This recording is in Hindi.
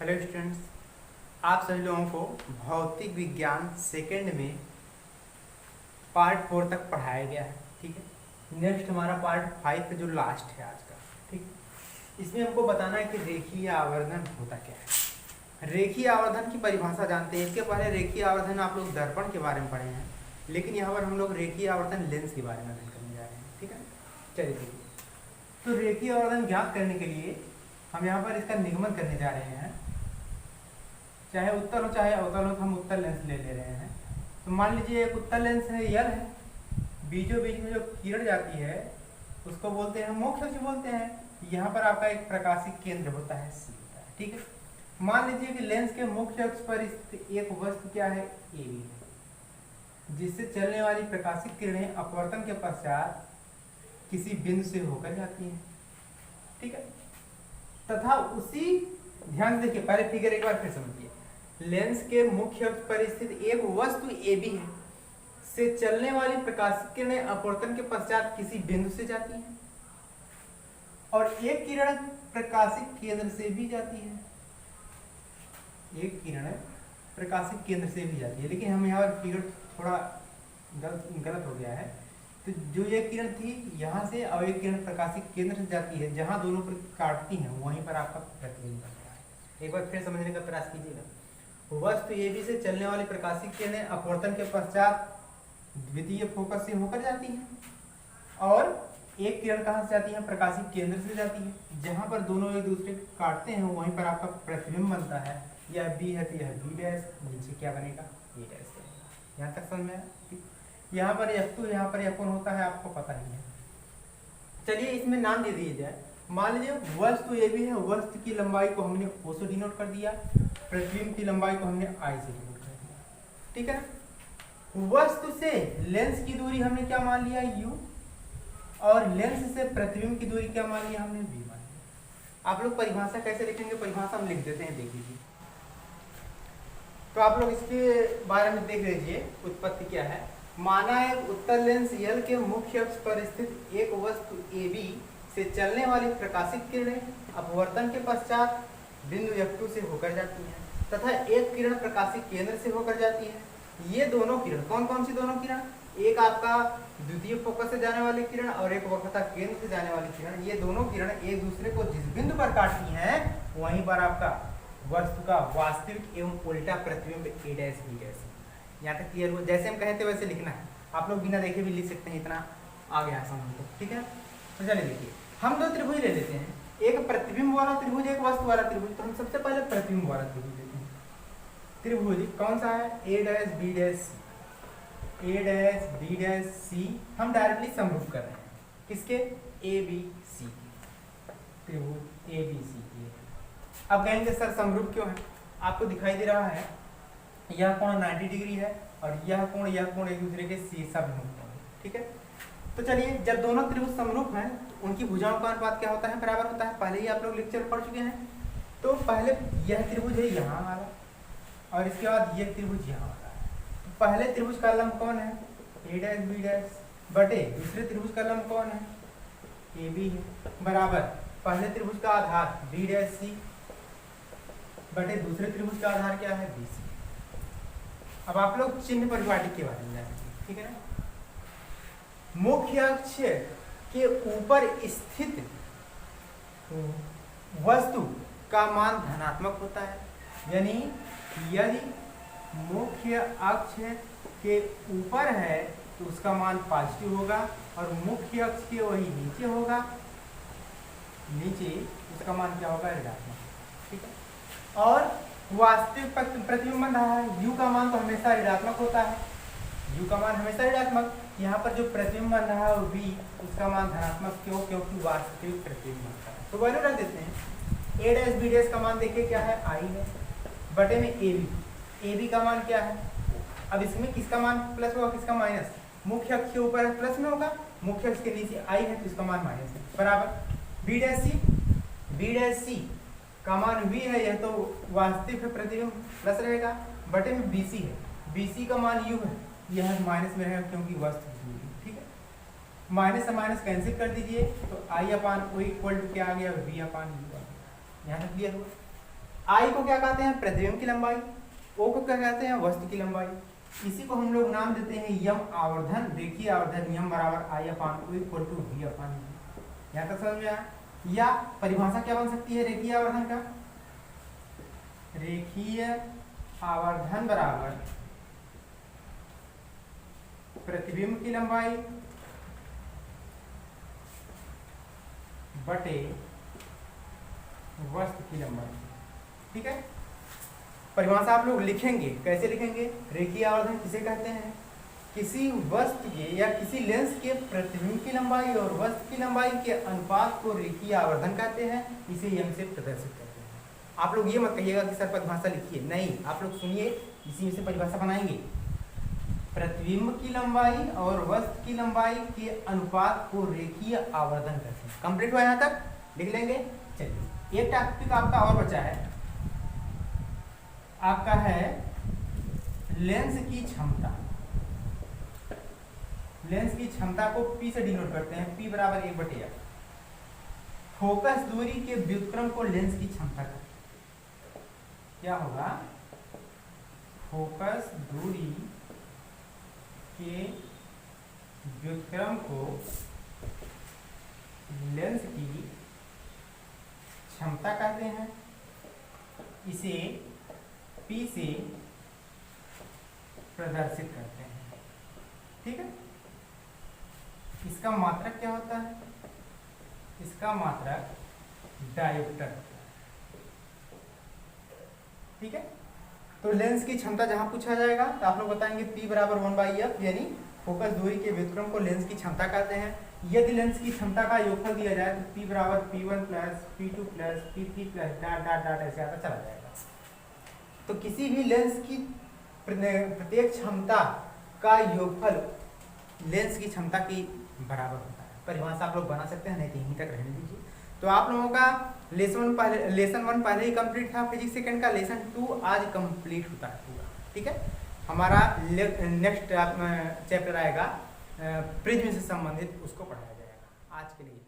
हेलो स्टूडेंट्स, आप सभी लोगों को भौतिक विज्ञान सेकेंड में पार्ट 4 तक पढ़ाया गया है। ठीक है, नेक्स्ट हमारा पार्ट 5 का जो लास्ट है आज का। ठीक, इसमें हमको बताना है कि रेखीय आवर्धन होता क्या है। रेखीय आवर्धन की परिभाषा जानते हैं। इसके पहले रेखीय आवर्धन आप लोग दर्पण के बारे में पढ़े हैं, लेकिन यहाँ पर हम लोग रेखीय आवर्धन लेंस के बारे में अध्ययन करने जा रहे हैं। ठीक है, चलिए देखिए। तो रेखीय आवर्धन ज्ञात करने के लिए हम यहाँ पर इसका निगमन करने जा रहे हैं। चाहे उत्तल हो चाहे अवतल हो, तो हम उत्तल लेंस ले रहे हैं। तो मान लीजिए एक उत्तल लेंस है, यल है, बीचों बीच में जो किरण जाती है उसको बोलते हैं मुख्य अक्ष बोलते हैं। यहाँ पर आपका एक प्रकाशिक केंद्र होता है, सी होता है। ठीक है, मान लीजिए कि लेंस के मुख्य अक्ष पर स्थित एक वस्तु क्या है, ए बी, जिससे चलने वाली प्रकाशिक किरणें अपवर्तन के पश्चात किसी बिंदु से होकर जाती हैं। ठीक है, तथा उसी, ध्यान देखिए, पहले फिगर एक बार फिर समझिए। लेंस के मुख्य अक्ष पर स्थित एक वस्तु ए बी है, से चलने वाली प्रकाशिक किरणें अपवर्तन के पश्चात किसी बिंदु से जाती हैं, और एक किरण प्रकाशिक केंद्र से भी जाती है। एक किरण प्रकाशिक केंद्र से भी जाती है, लेकिन हम यहाँ पर फिगर थोड़ा गलत हो गया है। तो जो एक किरण थी यहाँ से, और एक किरण प्रकाशिक केंद्र से जाती है, जहाँ दोनों पर काटती हैं वहीं पर आपका प्रतिबिंब बनता है। एक बार फिर समझने का प्रयास कीजिएगा। वस्तु ए बी से चलने वाली प्रकाशिक किरणें अपवर्तन के पश्चात द्वितीय फोकस से होकर जाती हैं, और एक किरण कहाँ से जाती है, प्रकाशिक केंद्र से जाती है, जहां पर दोनों एक दूसरे को काटते हैं वहीं पर आपका प्रतिबिंब बनता है। यह बी है तो यह बी डैश, नीचे क्या बनेगा, ए डैश बनेगा। यहाँ तक समझ में आया। यहाँ पर F2, यहाँ पर F1 होता है, आपको पता ही है। चलिए इसमें नाम दे दिया जाए। मान लीजिए वस्तु ए बी है, वस्तु की लंबाई को हमने O से डिनोट कर दिया, प्रतिबिंब की लंबाई को हमने I से डिनोट कर दिया। ठीक है ना। वस्तु से लेंस की दूरी हमने क्या मान लिया, U, और लेंस से प्रतिबिंब की दूरी क्या मान लिया, हमने V मान लिया। आप लोग परिभाषा कैसे लिखेंगे, परिभाषा हम लिख देते हैं, देख लीजिए। तो आप लोग इसके बारे में देख लीजिए, उत्पत्ति क्या है। माना एक उत्तल लेंस यल के मुख्य अक्ष पर स्थित एक वस्तु ए बी से चलने वाली प्रकाशिक किरणें अपवर्तन के पश्चात बिंदु F2 से होकर जाती हैं, तथा एक किरण प्रकाशिक केंद्र से होकर जाती है। ये दोनों किरण कौन कौन सी दोनों किरण, एक आपका द्वितीय फोकस से जाने वाली किरण और एक वक्रता केंद्र से जाने वाली किरण। ये दोनों किरण एक दूसरे को जिस बिंदु पर काटती हैं वहीं पर आपका वस्तु का वास्तविक एवं उल्टा प्रतिबिंब ए डैश बी डैश। यहाँ तक क्लियर हो? जैसे हम कहे थे वैसे लिखना है। आप लोग बिना देखे भी लिख सकते हैं, इतना आ गया समझ लो। ठीक है, तो चलिए देखिए, हम दो त्रिभुज ले लेते हैं, एक प्रतिबिंब वाला त्रिभुज, एक वस्तु वाला त्रिभुज। तो हम सबसे पहले प्रतिबिंब वाला त्रिभुज लेते हैं। त्रिभुज कौन सा है, ए डैश बी डैश सी, ए डैश बी डैश सी। हम डायरेक्टली समरूप कर रहे हैं किसके, ए बी सी, त्रिभुज ए बी सी के। अब कहेंगे सर समरूप क्यों है, आपको दिखाई दे रहा है यह कोण 90 डिग्री है और यह कोण एक दूसरे के समरूप है। ठीक है, तो चलिए, जब दोनों त्रिभुज समरूप हैं तो उनकी भुजाओं का अनुपात क्या होता है, बराबर होता है। पहले ही आप लोग लेक्चर पढ़ चुके हैं। तो पहले यह त्रिभुज है यहाँ वाला, और इसके बाद यह त्रिभुज यहाँ वाला है। तो पहले त्रिभुज का लंब कौन है, ए डैश बी डैश, बटे दूसरे त्रिभुज का लंब कौन है, ए बी है, बराबर पहले त्रिभुज का आधार बी डैश सी, बटे दूसरे त्रिभुज का आधार क्या है, बी सी। अब आप लोग चिन्ह परिपाटी के बारे में जानेंगे। ठीक है ना। मुख्य अक्ष के ऊपर स्थित वस्तु का मान धनात्मक होता है, यानी यदि मुख्य अक्ष के ऊपर है तो उसका मान पॉजिटिव होगा, और मुख्य अक्ष के वही नीचे होगा, नीचे उसका मान क्या होगा, ऋणात्मक। ठीक है, और वास्तविक प्रतिबिंब बन रहा है, U का मान तो हमेशा ऋणात्मक होता है, U का मान हमेशा ऋणात्मक। यहाँ पर जो प्रतिबिंब बन रहा है वो V, उसका मान धनात्मक। क्यों, क्योंकि वास्तविक प्रतिबिंब बनता है। तो वैल्यू रख देते हैं। ए डैश बी डैश का मान देखिए क्या है, I है, बटे में ए बी का मान क्या है। अब इसमें किसका मान प्लस होगा, किसका माइनस, मुख्य अक्ष के ऊपर प्लस में होगा, मुख्य अक्ष के नीचे I है तो इसका मान माइनस है, बराबर बी डैश सी का मान V है, यह तो वास्तविक प्रतिबिंब प्लस रहेगा, बटे में BC है, BC का मान U है, यह माइनस में रहेगा क्योंकि वस्तु दूरी। ठीक है, माइनस से माइनस कैंसिल कर दीजिए तो I upon O equal to क्या आ गया, V अपान U आ गया। यहाँ तक क्लियर हुआ। आई को क्या कहते हैं? प्रतिबिंब की लंबाई। ओ को क्या कहते हैं? वस्तु की लंबाई। इसी को हम लोग नाम देते हैं यम आवर्धन, रेखीय आवर्धन। यम बराबर I upon O equal to V upon V. यहाँ तक समझ में आया? या परिभाषा क्या बन सकती है रेखीय आवर्धन का? रेखीय आवर्धन बराबर प्रतिबिंब की लंबाई बटे वस्तु की लंबाई। ठीक है, परिभाषा आप लोग लिखेंगे, कैसे लिखेंगे? रेखीय आवर्धन किसे कहते हैं? किसी वस्तु के या किसी लेंस के प्रतिबिंब की लंबाई और वस्तु की लंबाई के अनुपात को रेखीय आवर्धन कहते हैं। इसे यम से प्रदर्शित करते हैं। आप लोग ये मत कहिएगा कि सर परिभाषा लिखिए, नहीं, आप लोग सुनिए, इसी में से परिभाषा बनाएंगे। प्रतिबिंब की लंबाई और वस्तु की लंबाई के अनुपात को रेखीय आवर्धन कहते हैं। कंप्लीट हुआ? यहाँ तक लिख लेंगे। चलिए, एक टॉपिक आपका और बचा है, आपका है लेंस की क्षमता। लेंस की क्षमता को P से डिनोट करते हैं, P बराबर 1/f। फोकस दूरी के व्युत्क्रम को लेंस की क्षमता कहते हैं। क्या होगा? फोकस दूरी के व्युत्क्रम को लेंस की क्षमता कहते हैं। इसे P से प्रदर्शित करते हैं। ठीक है, इसका मात्रक क्या होता है? इसका मात्रक डायोप्टर होता है। ठीक है, तो लेंस की क्षमता जहां पूछा जाएगा तो आप लोग बताएंगे P बराबर 1/f, यानी फोकस दूरी के व्युत्क्रम को लेंस की क्षमता कहते हैं। यदि लेंस की क्षमता का योगफल दिया जाए तो P बराबर P1 plus P2 plus P3 plus dot dot dot ऐसे आता चला जाएगा। तो किसी भी लेंस की प्रत्येक क्षमता का योगफल लेंस की क्षमता की बराबर होता है। परिभाषा आप लोग बना सकते हैं, नहीं तो यहीं तक रहने दीजिए। तो आप लोगों का लेसन 1 पहले ही कंप्लीट था फिजिक्स सेकंड का, लेसन 2 आज कंप्लीट होता है पूरा। ठीक है, हमारा नेक्स्ट चैप्टर आएगा प्रिज्म से संबंधित, उसको पढ़ाया जाएगा। आज के लिए